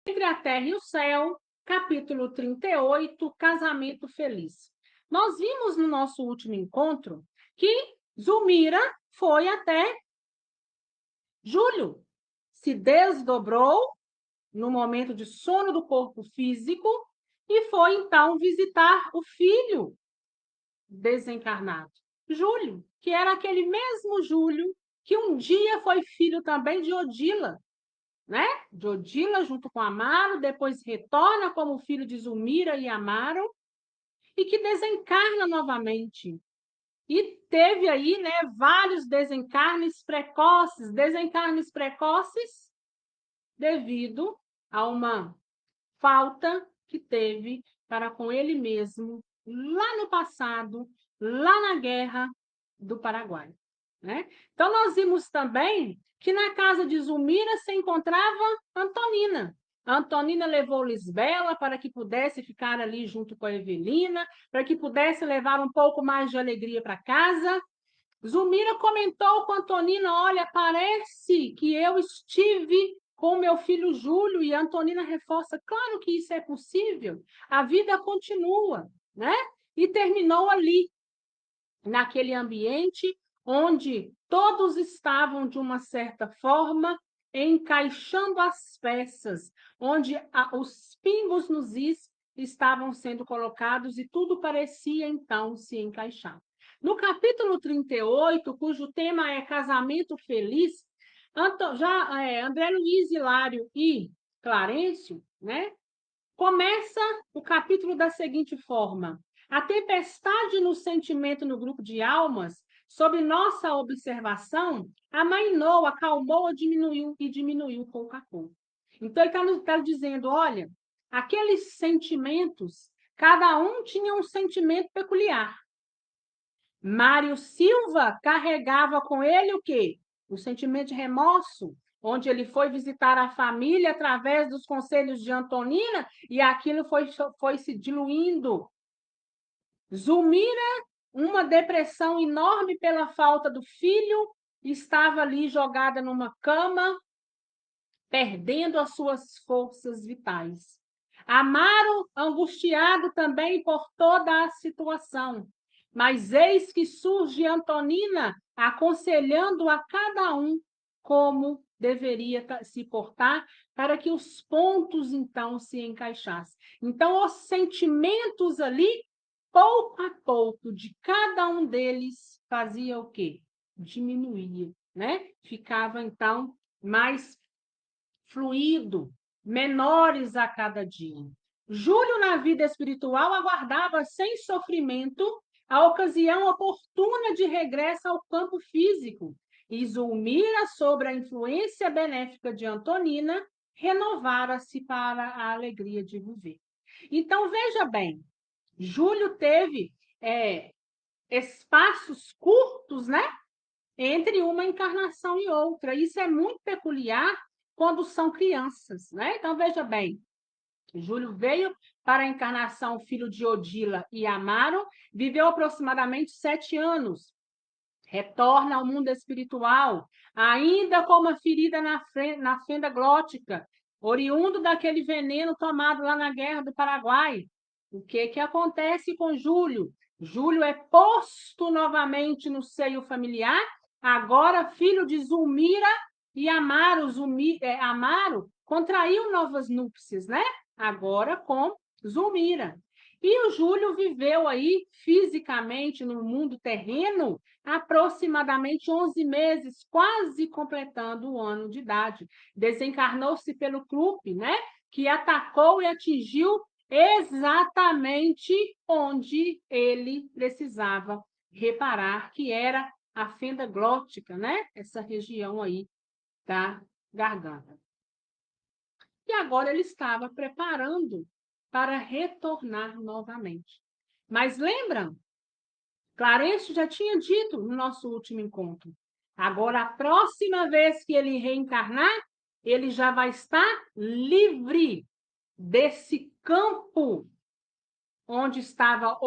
Entre a Terra e o Céu, capítulo 38, Casamento Feliz. Nós vimos no nosso último encontro que Zulmira foi até Júlio, se desdobrou no momento de sono do corpo físico e foi então visitar o filho desencarnado, Júlio, que era aquele mesmo Júlio que um dia foi filho também de Odila, né? De Odila junto com Amaro, depois retorna como filho de Zulmira e Amaro, e que desencarna novamente. E teve aí, né, vários desencarnes precoces devido a uma falta que teve para com ele mesmo lá no passado, lá na Guerra do Paraguai, né? Então, nós vimos também que na casa de Zulmira se encontrava Antonina. A Antonina levou Lisbela para que pudesse ficar ali junto com a Evelina, para que pudesse levar um pouco mais de alegria para casa. Zulmira comentou com Antonina: olha, parece que eu estive com meu filho Júlio, e a Antonina reforça: claro que isso é possível, a vida continua, né? E terminou ali, naquele ambiente onde todos estavam, de uma certa forma, encaixando as peças, onde os pingos nos is estavam sendo colocados e tudo parecia, então, se encaixar. No capítulo 38, cujo tema é Casamento Feliz, André Luiz, Hilário e Clarencio, né, começa o capítulo da seguinte forma: a tempestade no sentimento no grupo de almas, sob nossa observação, amainou, acalmou, diminuiu pouco a pouco. Então, ele está dizendo: olha, aqueles sentimentos, cada um tinha um sentimento peculiar. Mário Silva carregava com ele o quê? O sentimento de remorso, onde ele foi visitar a família através dos conselhos de Antonina e aquilo foi se diluindo. Zulmira, uma depressão enorme pela falta do filho, estava ali jogada numa cama, perdendo as suas forças vitais. Amaro, angustiado também por toda a situação. Mas eis que surge Antonina aconselhando a cada um como deveria se portar para que os pontos, então, se encaixassem. Então, os sentimentos ali, pouco a pouco, de cada um deles, fazia o quê? Diminuía, né? Ficava, então, mais fluido, menores a cada dia. Júlio, na vida espiritual, aguardava sem sofrimento a ocasião oportuna de regresso ao campo físico. E Zulmira, sobre a influência benéfica de Antonina, renovara-se para a alegria de viver. Então, veja bem, Júlio teve espaços curtos, né, entre uma encarnação e outra. Isso é muito peculiar quando são crianças, né? Então, veja bem, Júlio veio para a encarnação filho de Odila e Amaro, viveu aproximadamente 7 anos, retorna ao mundo espiritual, ainda com uma ferida na fenda glótica, oriundo daquele veneno tomado lá na Guerra do Paraguai. O que acontece com Júlio? Júlio é posto novamente no seio familiar, agora filho de Zulmira e Amaro. Amaro contraiu novas núpcias, né? Agora com Zulmira. E o Júlio viveu aí fisicamente no mundo terreno aproximadamente 11 meses, quase completando o ano de idade. Desencarnou-se pelo clube, né? Que atacou e atingiu exatamente onde ele precisava reparar, que era a fenda glótica, né? Essa região aí da garganta. E agora ele estava preparando para retornar novamente. Mas lembram? Clarencio já tinha dito no nosso último encontro. Agora, a próxima vez que ele reencarnar, ele já vai estar livre desse campo onde estava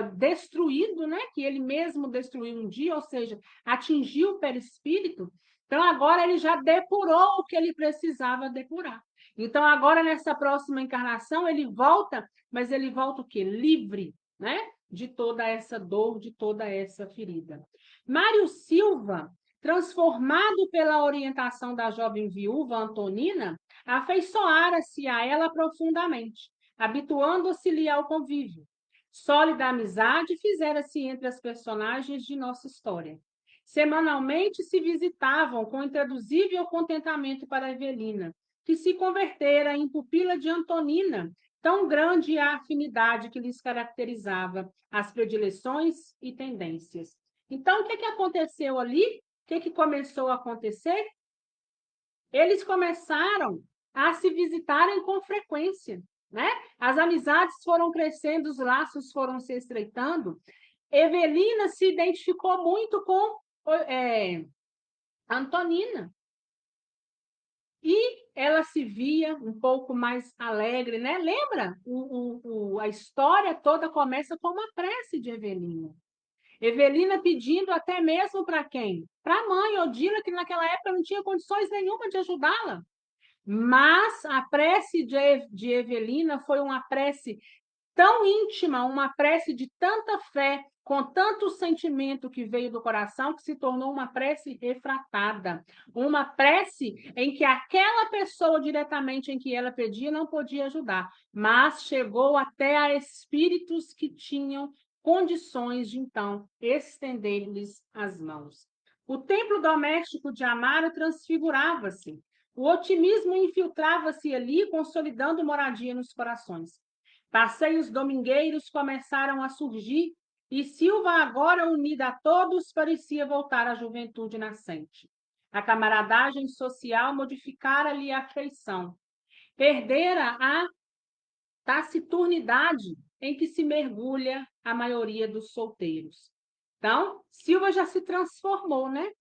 destruído, né? Que ele mesmo destruiu um dia, ou seja, atingiu o perispírito. Então, agora ele já depurou o que ele precisava depurar. Então, agora, nessa próxima encarnação, ele volta, mas ele volta o quê? Livre, né? De toda essa dor, de toda essa ferida. Mário Silva, transformado pela orientação da jovem viúva Antonina, afeiçoara-se a ela profundamente, habituando-se-lhe ao convívio. Sólida amizade fizera-se entre as personagens de nossa história. Semanalmente se visitavam com intraduzível contentamento para Evelina, que se convertera em pupila de Antonina, tão grande a afinidade que lhes caracterizava, as predileções e tendências. Então, o que aconteceu ali? O que começou a acontecer? Eles começaram a se visitarem com frequência, né? As amizades foram crescendo, os laços foram se estreitando. Evelina se identificou muito com Antonina. E ela se via um pouco mais alegre, né? Lembra? A história toda começa com uma prece de Evelina. Evelina pedindo até mesmo para quem? Para a mãe, Odila, que naquela época não tinha condições nenhuma de ajudá-la. Mas a prece de Evelina foi uma prece tão íntima, uma prece de tanta fé, com tanto sentimento que veio do coração, que se tornou uma prece refratada. Uma prece em que aquela pessoa diretamente em que ela pedia não podia ajudar, mas chegou até a espíritos que tinham condições de, então, estender-lhes as mãos. O templo doméstico de Amaro transfigurava-se. O otimismo infiltrava-se ali, consolidando moradia nos corações. Passeios domingueiros começaram a surgir e Silva, agora unida a todos, parecia voltar à juventude nascente. A camaradagem social modificara-lhe a feição. Perdera a taciturnidade em que se mergulha a maioria dos solteiros. Então, Silva já se transformou, né?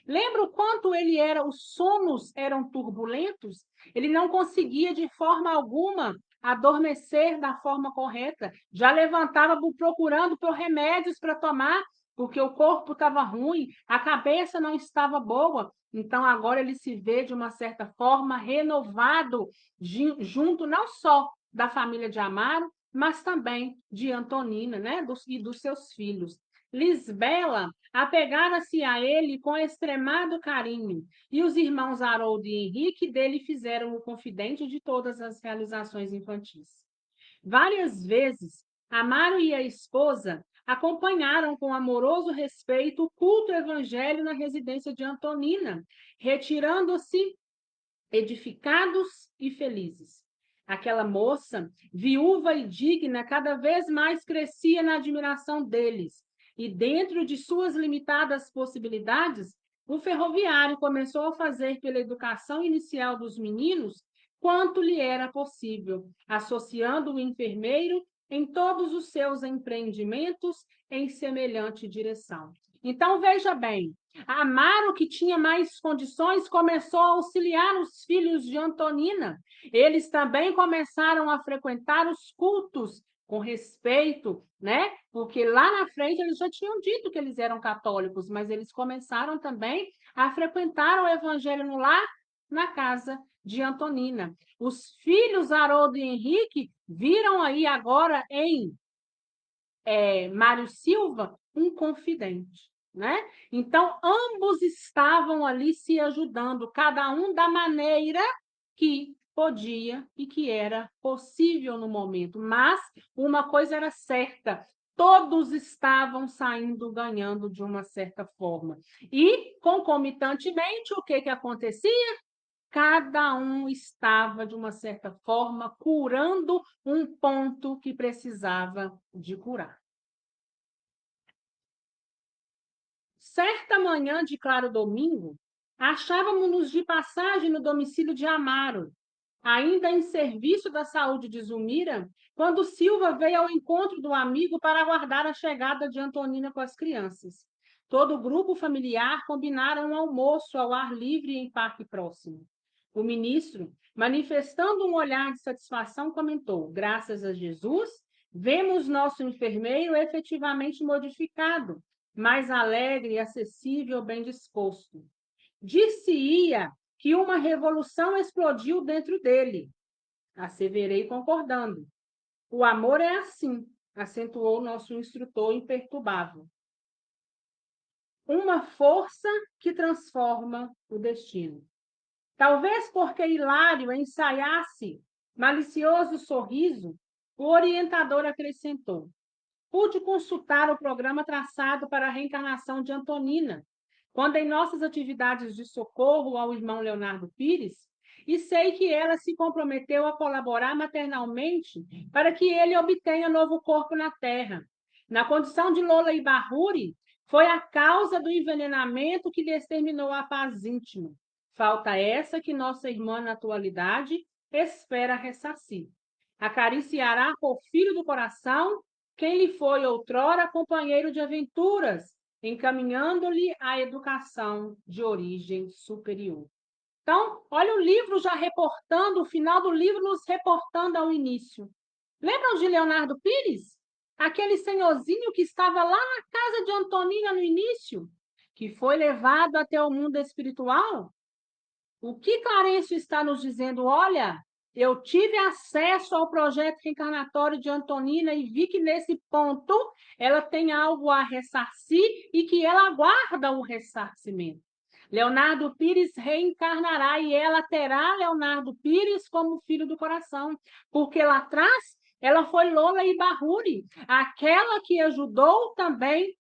Lembra o quanto ele era, os sonos eram turbulentos? Ele não conseguia de forma alguma adormecer da forma correta. Já levantava procurando por remédios para tomar, porque o corpo estava ruim, a cabeça não estava boa. Então, agora ele se vê, de uma certa forma, renovado, junto não só da família de Amaro, mas também de Antonina, né? E dos seus filhos. Lisbela apegara-se a ele com extremado carinho, e os irmãos Haroldo e Henrique dele fizeram o confidente de todas as realizações infantis. Várias vezes, Amaro e a esposa acompanharam com amoroso respeito o culto evangelho na residência de Antonina, retirando-se edificados e felizes. Aquela moça, viúva e digna, cada vez mais crescia na admiração deles, e dentro de suas limitadas possibilidades, o ferroviário começou a fazer pela educação inicial dos meninos quanto lhe era possível, associando o enfermeiro em todos os seus empreendimentos em semelhante direção. Então, veja bem, Amaro, que tinha mais condições, começou a auxiliar os filhos de Antonina. Eles também começaram a frequentar os cultos com respeito, né? Porque lá na frente eles já tinham dito que eles eram católicos, mas eles começaram também a frequentar o evangelho no lar, na casa de Antonina. Os filhos Haroldo e Henrique viram aí agora em Mário Silva um confidente, né? Então, ambos estavam ali se ajudando, cada um da maneira que podia e que era possível no momento. Mas uma coisa era certa, todos estavam saindo ganhando de uma certa forma. E, concomitantemente, o que acontecia? Cada um estava, de uma certa forma, curando um ponto que precisava de curar. Certa manhã de claro domingo, achávamos-nos de passagem no domicílio de Amaro, ainda em serviço da saúde de Zulmira, quando Silva veio ao encontro do amigo para aguardar a chegada de Antonina com as crianças. Todo o grupo familiar combinara um almoço ao ar livre em parque próximo. O ministro, manifestando um olhar de satisfação, comentou: graças a Jesus, vemos nosso enfermeiro efetivamente modificado, mais alegre, acessível, bem disposto. Dir-se-ia que uma revolução explodiu dentro dele. Asseverei concordando. O amor é assim, acentuou nosso instrutor imperturbável. Uma força que transforma o destino. Talvez porque Hilário ensaiasse malicioso sorriso, o orientador acrescentou: pude consultar o programa traçado para a reencarnação de Antonina, quando em nossas atividades de socorro ao irmão Leonardo Pires, e sei que ela se comprometeu a colaborar maternalmente para que ele obtenha novo corpo na Terra. Na condição de Lola e Barruri, foi a causa do envenenamento que lhe exterminou a paz íntima. Falta essa que nossa irmã, na atualidade, espera ressarcir. Acariciará por filho do coração quem lhe foi outrora companheiro de aventuras, encaminhando-lhe a educação de origem superior. Então, olha o livro já reportando, o final do livro nos reportando ao início. Lembram de Leonardo Pires? Aquele senhorzinho que estava lá na casa de Antonina no início, que foi levado até o mundo espiritual? O que Clarencio está nos dizendo? Olha, eu tive acesso ao projeto reencarnatório de Antonina e vi que nesse ponto ela tem algo a ressarcir e que ela aguarda o ressarcimento. Leonardo Pires reencarnará e ela terá Leonardo Pires como filho do coração, porque lá atrás ela foi Lola e Barruri, aquela que ajudou também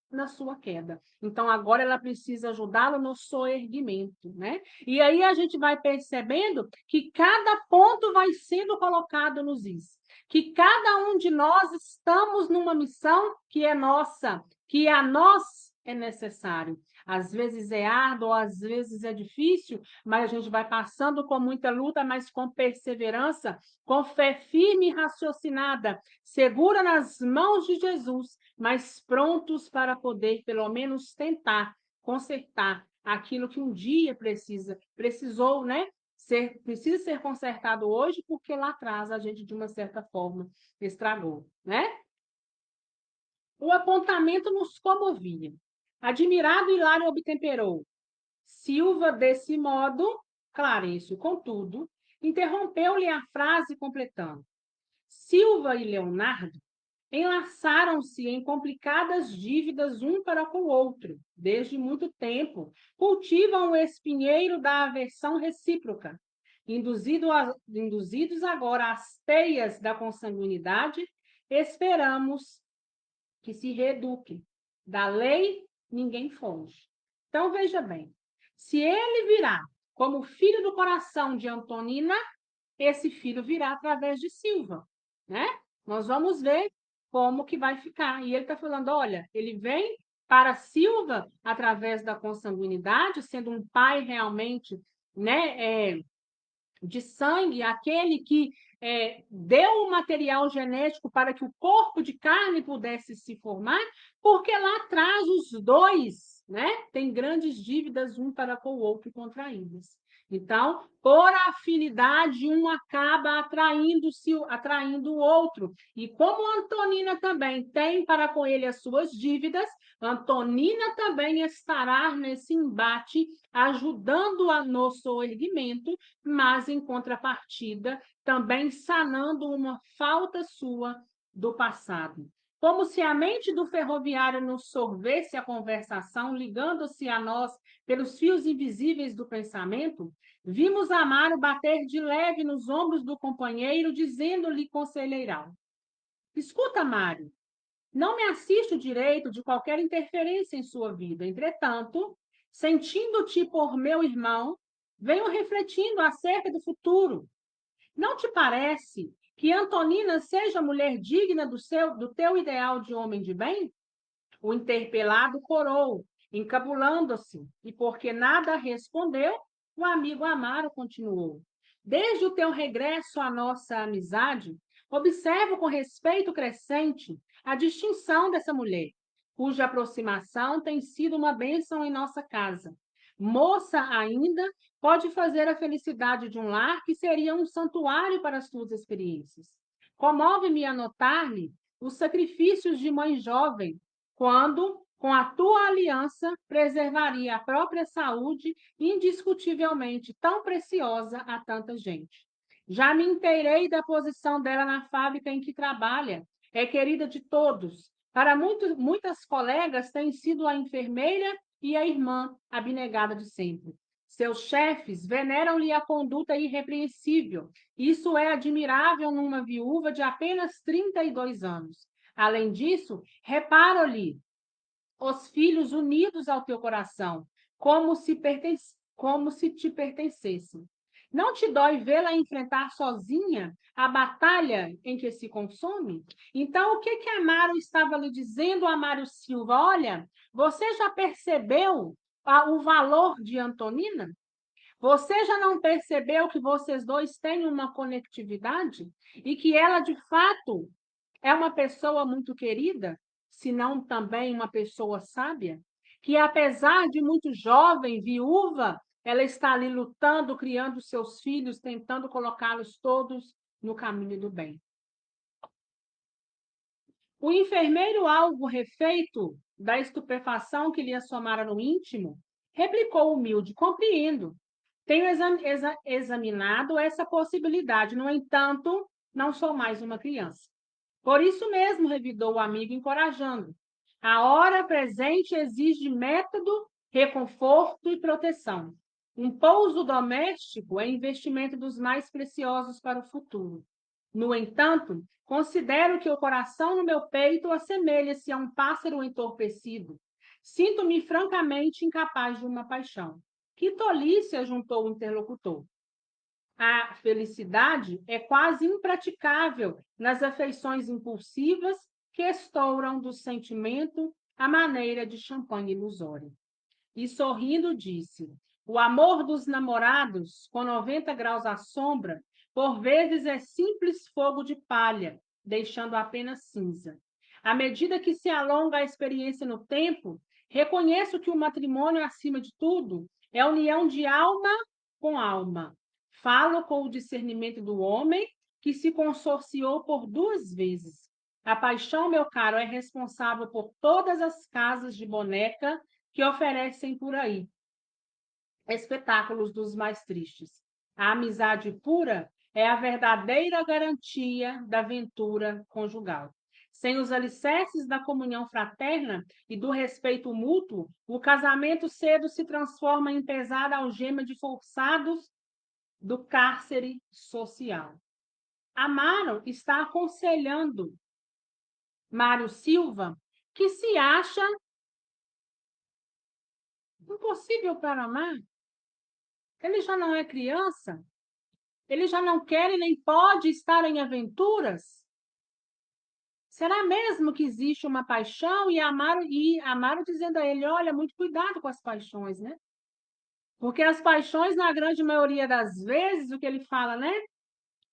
na sua queda. Então, agora ela precisa ajudá-lo no soerguimento, né? E aí a gente vai percebendo que cada ponto vai sendo colocado nos is. Que cada um de nós estamos numa missão que é nossa, que a nós é necessário. Às vezes é árduo, às vezes é difícil, mas a gente vai passando com muita luta, mas com perseverança, com fé firme e raciocinada, segura nas mãos de Jesus, mas prontos para poder, pelo menos, tentar consertar aquilo que um dia precisou, né? Precisa ser consertado hoje, porque lá atrás a gente, de uma certa forma, estragou, né? O apontamento nos comovia. Admirado, Hilário obtemperou. Silva, desse modo, Clarencio, contudo, interrompeu-lhe a frase completando. Silva e Leonardo enlaçaram-se em complicadas dívidas um para com o outro, desde muito tempo, cultivam o espinheiro da aversão recíproca. Induzidos agora às teias da consanguinidade, esperamos que se reeduquem. Da lei, ninguém foge. Então, veja bem, se ele virá como filho do coração de Antonina, esse filho virá através de Silva, né? Nós vamos ver como que vai ficar. E ele está falando, olha, ele vem para Silva através da consanguinidade, sendo um pai realmente, né, de sangue, aquele que deu o material genético para que o corpo de carne pudesse se formar, porque lá atrás os dois, né, têm grandes dívidas um para com o outro contraídas. Então, por afinidade, um acaba atraindo o outro. E como Antonina também tem para com ele as suas dívidas, Antonina também estará nesse embate, ajudando a no soerguimento, mas, em contrapartida, também sanando uma falta sua do passado. Como se a mente do ferroviário nos sorvesse a conversação, ligando-se a nós pelos fios invisíveis do pensamento, vimos Amaro bater de leve nos ombros do companheiro, dizendo-lhe conselheiral: escuta, Mário, não me assiste o direito de qualquer interferência em sua vida. Entretanto, sentindo-te por meu irmão, venho refletindo acerca do futuro. Não te parece que Antonina seja mulher digna do teu ideal de homem de bem? O interpelado corou, encabulando-se, e porque nada respondeu, o amigo Amaro continuou. Desde o teu regresso à nossa amizade, observo com respeito crescente a distinção dessa mulher, cuja aproximação tem sido uma bênção em nossa casa. Moça ainda, pode fazer a felicidade de um lar que seria um santuário para as tuas experiências. Comove-me a notar-lhe os sacrifícios de mãe jovem, quando, com a tua aliança, preservaria a própria saúde, indiscutivelmente tão preciosa a tanta gente. Já me inteirei da posição dela na fábrica em que trabalha. É querida de todos. Para muitas colegas, tem sido a enfermeira e a irmã abnegada de sempre. Seus chefes veneram-lhe a conduta irrepreensível. Isso é admirável numa viúva de apenas 32 anos. Além disso, reparo-lhe os filhos unidos ao teu coração, como se te pertencessem. Não te dói vê-la enfrentar sozinha a batalha em que se consome? Então, o que Amaro estava lhe dizendo a Mário Silva? Olha, você já percebeu o valor de Antonina? Você já não percebeu que vocês dois têm uma conectividade e que ela, de fato, é uma pessoa muito querida, se não também uma pessoa sábia, que apesar de muito jovem, viúva, ela está ali lutando, criando seus filhos, tentando colocá-los todos no caminho do bem. O enfermeiro, algo refeito da estupefação que lhe assomara no íntimo, replicou humilde: compreendo. Tenho examinado essa possibilidade, no entanto, não sou mais uma criança. Por isso mesmo, revidou o amigo, encorajando. A hora presente exige método, reconforto e proteção. Um pouso doméstico é investimento dos mais preciosos para o futuro. No entanto, considero que o coração no meu peito assemelha-se a um pássaro entorpecido. Sinto-me francamente incapaz de uma paixão. Que tolice, juntou o interlocutor. A felicidade é quase impraticável nas afeições impulsivas que estouram do sentimento à maneira de champanhe ilusório. E sorrindo disse: o amor dos namorados, com 90 graus à sombra, por vezes é simples fogo de palha, deixando apenas cinza. À medida que se alonga a experiência no tempo, reconheço que o matrimônio, acima de tudo, é a união de alma com alma. Falo com o discernimento do homem que se consorciou por 2 vezes. A paixão, meu caro, é responsável por todas as casas de boneca que oferecem por aí espetáculos dos mais tristes. A amizade pura é a verdadeira garantia da ventura conjugal. Sem os alicerces da comunhão fraterna e do respeito mútuo, o casamento cedo se transforma em pesada algema de forçados do cárcere social. Amaro está aconselhando Mário Silva, que se acha impossível para amar. Ele já não é criança, ele já não quer e nem pode estar em aventuras. Será mesmo que existe uma paixão? E Amaro dizendo a ele: olha, muito cuidado com as paixões, né? Porque as paixões, na grande maioria das vezes, o que ele fala, né?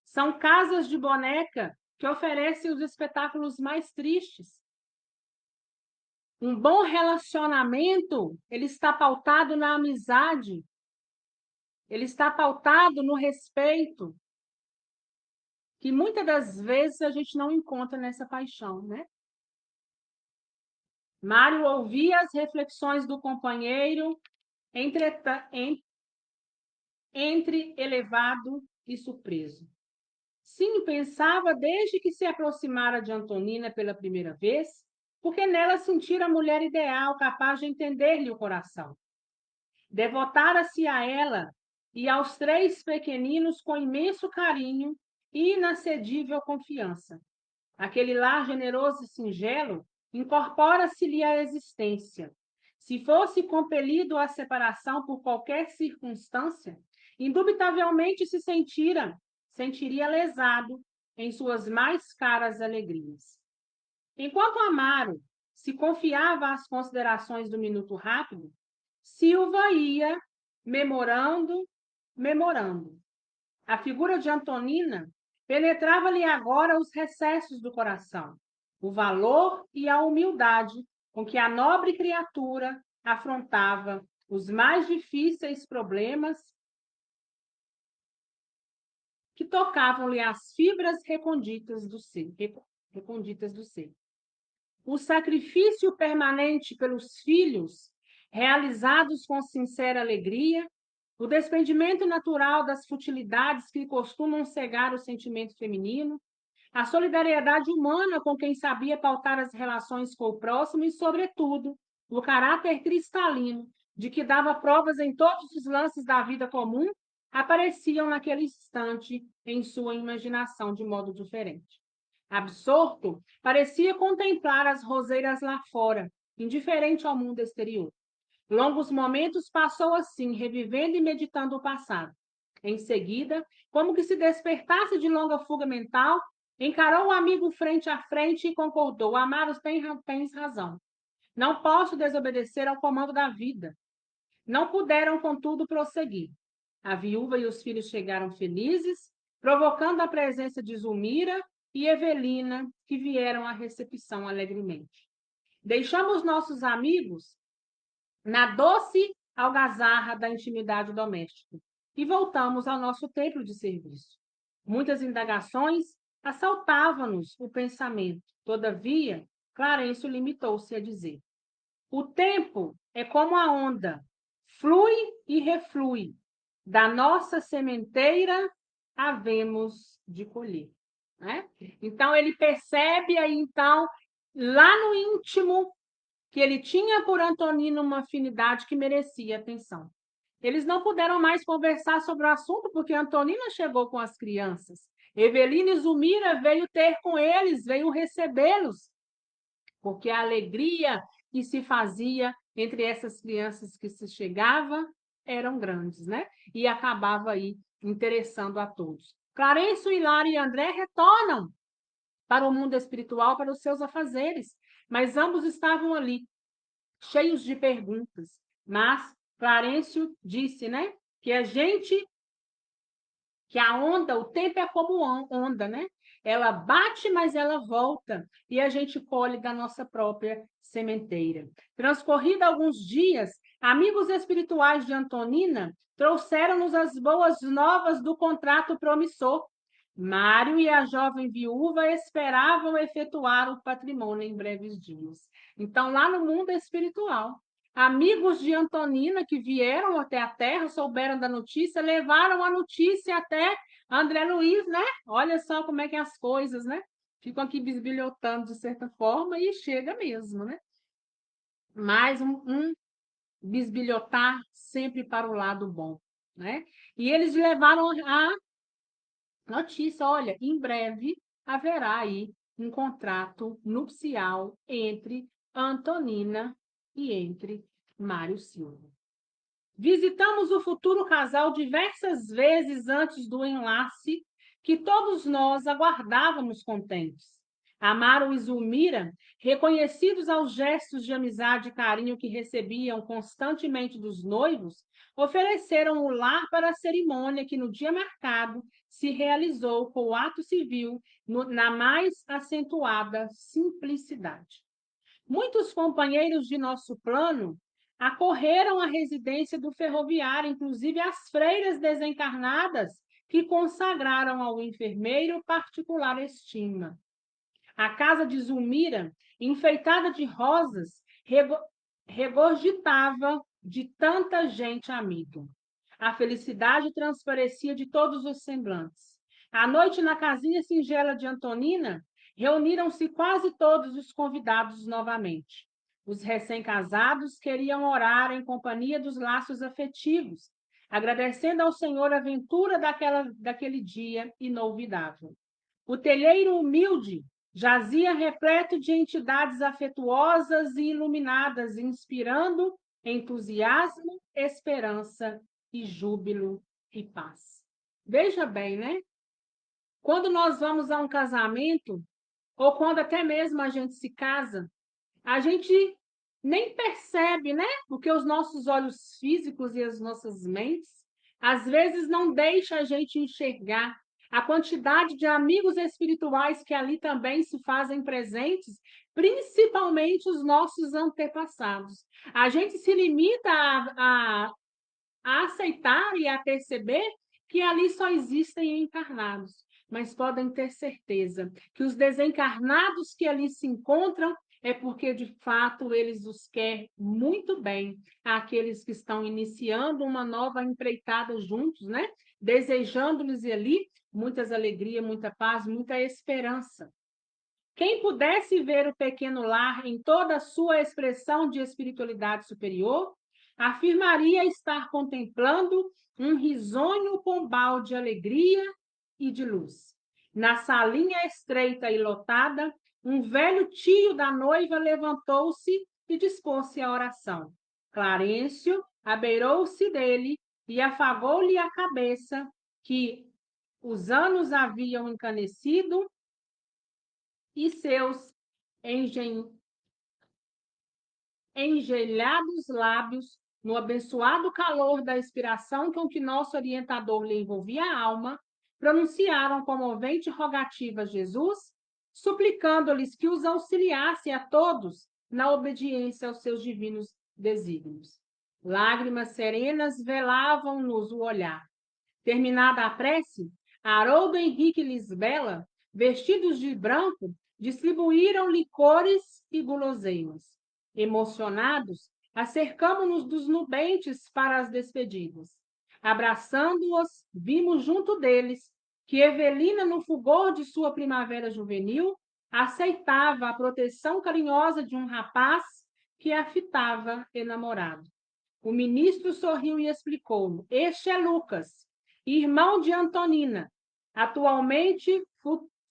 São casas de boneca que oferecem os espetáculos mais tristes. Um bom relacionamento, ele está pautado na amizade, ele está pautado no respeito, que muitas das vezes a gente não encontra nessa paixão, né? Mário ouvia as reflexões do companheiro, entre elevado e surpreso. Sim, pensava desde que se aproximara de Antonina pela primeira vez, porque nela sentira a mulher ideal, capaz de entender-lhe o coração. Devotara-se a ela e aos 3 pequeninos com imenso carinho e inacedível confiança. Aquele lar generoso e singelo incorpora-se-lhe à existência. Se fosse compelido à separação por qualquer circunstância, indubitavelmente sentiria lesado em suas mais caras alegrias. Enquanto Amaro se confiava às considerações do minuto rápido, Silva ia memorando. A figura de Antonina penetrava-lhe agora os recessos do coração, o valor e a humildade com que a nobre criatura afrontava os mais difíceis problemas que tocavam-lhe as fibras reconditas do ser. O sacrifício permanente pelos filhos, realizados com sincera alegria, o desprendimento natural das futilidades que costumam cegar o sentimento feminino, a solidariedade humana com quem sabia pautar as relações com o próximo e, sobretudo, o caráter cristalino de que dava provas em todos os lances da vida comum, apareciam naquele instante em sua imaginação de modo diferente. Absorto, parecia contemplar as roseiras lá fora, indiferente ao mundo exterior. Longos momentos passou assim, revivendo e meditando o passado. Em seguida, como que se despertasse de longa fuga mental, encarou o amigo frente a frente e concordou: Amaro, tens razão. Não posso desobedecer ao comando da vida. Não puderam, contudo, prosseguir. A viúva e os filhos chegaram felizes, provocando a presença de Zulmira e Evelina, que vieram à recepção alegremente. Deixamos nossos amigos na doce algazarra da intimidade doméstica e voltamos ao nosso templo de serviço. Muitas indagações assaltavam-nos o pensamento. Todavia, Clarencio limitou-se a dizer: o tempo é como a onda, flui e reflui. Da nossa sementeira havemos de colher. Né? Então, ele percebe aí, então, lá no íntimo, que ele tinha por Antonina uma afinidade que merecia atenção. Eles não puderam mais conversar sobre o assunto porque Antonina chegou com as crianças. Evelina e Zulmira veio ter com eles, veio recebê-los, porque a alegria que se fazia entre essas crianças que se chegava eram grandes, né? E acabava aí interessando a todos. Clarencio, Hilário e André retornam para o mundo espiritual, para os seus afazeres, mas ambos estavam ali, cheios de perguntas. Mas Clarencio disse, né, que a onda, o tempo é como onda, né? Ela bate, mas ela volta, e a gente colhe da nossa própria sementeira. Transcorrido alguns dias, amigos espirituais de Antonina trouxeram-nos as boas novas do contrato promissor. Mário e a jovem viúva esperavam efetuar o patrimônio em breves dias. Então, lá no mundo espiritual, amigos de Antonina que vieram até a terra, souberam da notícia, levaram a notícia até André Luiz, né? Olha só como é que é as coisas, né? Ficam aqui bisbilhotando de certa forma e chega mesmo, né? Mais um bisbilhotar sempre para o lado bom, né? E eles levaram a notícia, olha, em breve haverá aí um contrato nupcial entre Antonina e entre Mário Silva. Visitamos o futuro casal diversas vezes antes do enlace que todos nós aguardávamos contentes. Amaro e Zulmira, reconhecidos aos gestos de amizade e carinho que recebiam constantemente dos noivos, ofereceram o lar para a cerimônia que, no dia marcado, se realizou com o ato civil na mais acentuada simplicidade. Muitos companheiros de nosso plano acorreram à residência do ferroviário, inclusive as freiras desencarnadas que consagraram ao enfermeiro particular estima. A casa de Zulmira, enfeitada de rosas, regurgitava de tanta gente amiga. A felicidade transparecia de todos os semblantes. À noite, na casinha singela de Antonina, reuniram-se quase todos os convidados novamente. Os recém-casados queriam orar em companhia dos laços afetivos, agradecendo ao Senhor a ventura daquele dia inolvidável. O telheiro humilde jazia repleto de entidades afetuosas e iluminadas, inspirando entusiasmo, esperança e júbilo e paz. Veja bem, né? Quando nós vamos a um casamento, ou quando até mesmo a gente se casa, a gente nem percebe, né? Porque os nossos olhos físicos e as nossas mentes, às vezes, não deixam a gente enxergar a quantidade de amigos espirituais que ali também se fazem presentes, principalmente os nossos antepassados. A gente se limita a aceitar e a perceber que ali só existem encarnados, mas podem ter certeza que os desencarnados que ali se encontram é porque, de fato, eles os quer muito bem, aqueles que estão iniciando uma nova empreitada juntos, né? Desejando-lhes ali muitas alegrias, muita paz, muita esperança. Quem pudesse ver o pequeno lar em toda a sua expressão de espiritualidade superior, afirmaria estar contemplando um risonho pombal de alegria e de luz. Na salinha estreita e lotada, um velho tio da noiva levantou-se e dispôs-se à oração. Clarencio abeirou-se dele e afagou-lhe a cabeça, que os anos haviam encanecido e seus engelhados lábios, no abençoado calor da inspiração com que nosso orientador lhe envolvia a alma, pronunciaram comovente rogativa a Jesus, suplicando-lhes que os auxiliasse a todos na obediência aos seus divinos desígnios. Lágrimas serenas velavam-nos o olhar. Terminada a prece, Haroldo Henrique e Lisbela, vestidos de branco, distribuíram licores e guloseimas. Emocionados, acercamo-nos dos nubentes para as despedidas. Abraçando-os, vimos junto deles que Evelina, no fulgor de sua primavera juvenil, aceitava a proteção carinhosa de um rapaz que a fitava enamorado. O ministro sorriu e explicou: este é Lucas, irmão de Antonina, atualmente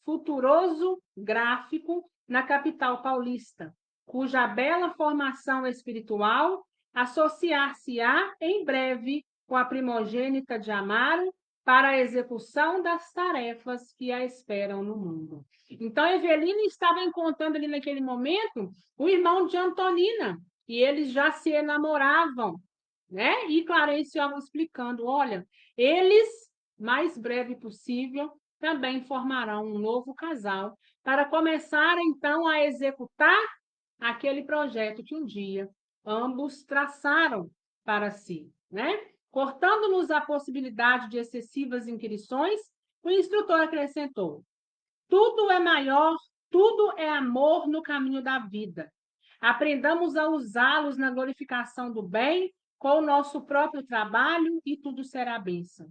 futuroso gráfico na capital paulista, cuja bela formação espiritual associar-se-á em breve com a primogênita de Amaro para a execução das tarefas que a esperam no mundo. Então, Evelina estava encontrando ali naquele momento o irmão de Antonina, e eles já se enamoravam, né? E Clarencio estava explicando, olha, eles, mais breve possível, também formarão um novo casal para começar, então, a executar aquele projeto que um dia ambos traçaram para si, né? Cortando-nos a possibilidade de excessivas inquirições, o instrutor acrescentou: tudo é maior, tudo é amor no caminho da vida. Aprendamos a usá-los na glorificação do bem, com o nosso próprio trabalho, e tudo será bênção.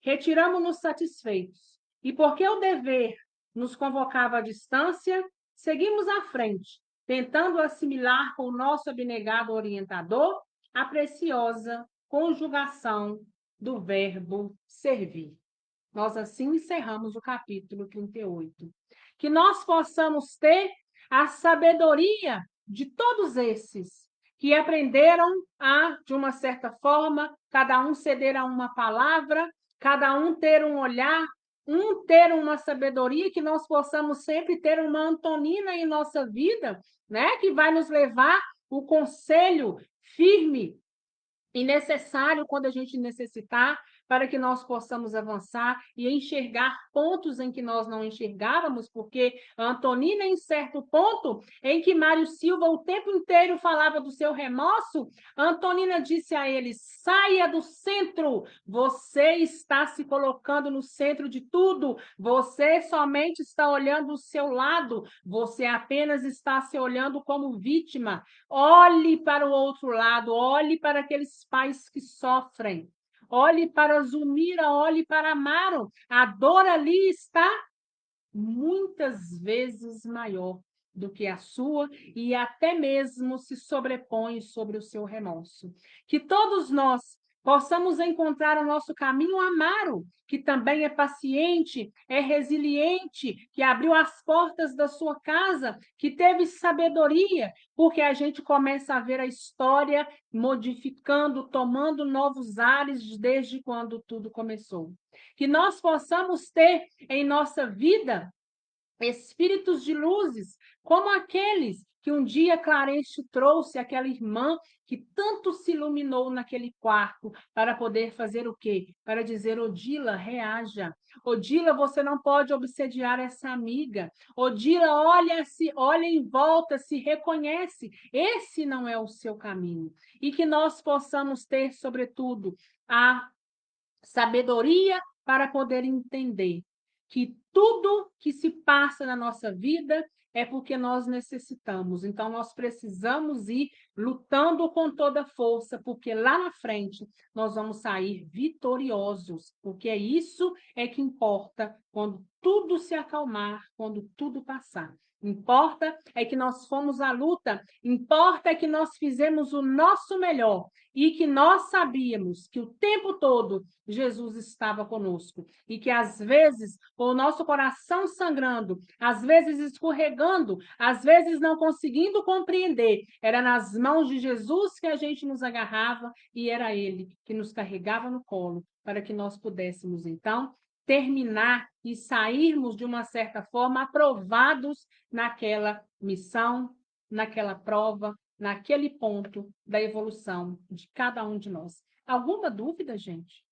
Retiramo-nos satisfeitos, e porque o dever nos convocava à distância, seguimos à frente, tentando assimilar com o nosso abnegado orientador a preciosa conjugação do verbo servir. Nós assim encerramos o capítulo 38. Que nós possamos ter a sabedoria de todos esses que aprenderam a, de uma certa forma, cada um ceder a uma palavra, cada um ter um olhar, um ter uma sabedoria, que nós possamos sempre ter uma Antonina em nossa vida, né? Que vai nos levar o conselho firme e necessário quando a gente necessitar, para que nós possamos avançar e enxergar pontos em que nós não enxergávamos, porque a Antonina, em certo ponto, em que Mário Silva o tempo inteiro falava do seu remorso, a Antonina disse a ele: saia do centro, você está se colocando no centro de tudo, você somente está olhando o seu lado, você apenas está se olhando como vítima. Olhe para o outro lado, olhe para aqueles pais que sofrem. Olhe para Zulmira, olhe para Amaro. A dor ali está muitas vezes maior do que a sua e até mesmo se sobrepõe sobre o seu remorso. Que todos nós possamos encontrar o nosso caminho Amaro, que também é paciente, é resiliente, que abriu as portas da sua casa, que teve sabedoria, porque a gente começa a ver a história modificando, tomando novos ares desde quando tudo começou. Que nós possamos ter em nossa vida espíritos de luzes, como aqueles que um dia Clarencio trouxe, aquela irmã que tanto se iluminou naquele quarto, para poder fazer o quê? Para dizer: Odila, reaja. Odila, você não pode obsediar essa amiga. Odila, olha em volta, se reconhece. Esse não é o seu caminho. E que nós possamos ter, sobretudo, a sabedoria para poder entender que tudo que se passa passa na nossa vida é porque nós necessitamos. Então, nós precisamos ir lutando com toda força, porque lá na frente nós vamos sair vitoriosos, porque é isso é que importa quando tudo se acalmar, quando tudo passar. Importa é que nós fomos à luta, importa é que nós fizemos o nosso melhor e que nós sabíamos que o tempo todo Jesus estava conosco e que às vezes com o nosso coração sangrando, às vezes escorregando, às vezes não conseguindo compreender, era nas mãos de Jesus que a gente nos agarrava e era ele que nos carregava no colo para que nós pudéssemos então terminar e sairmos de uma certa forma aprovados naquela missão, naquela prova, naquele ponto da evolução de cada um de nós. Alguma dúvida, gente?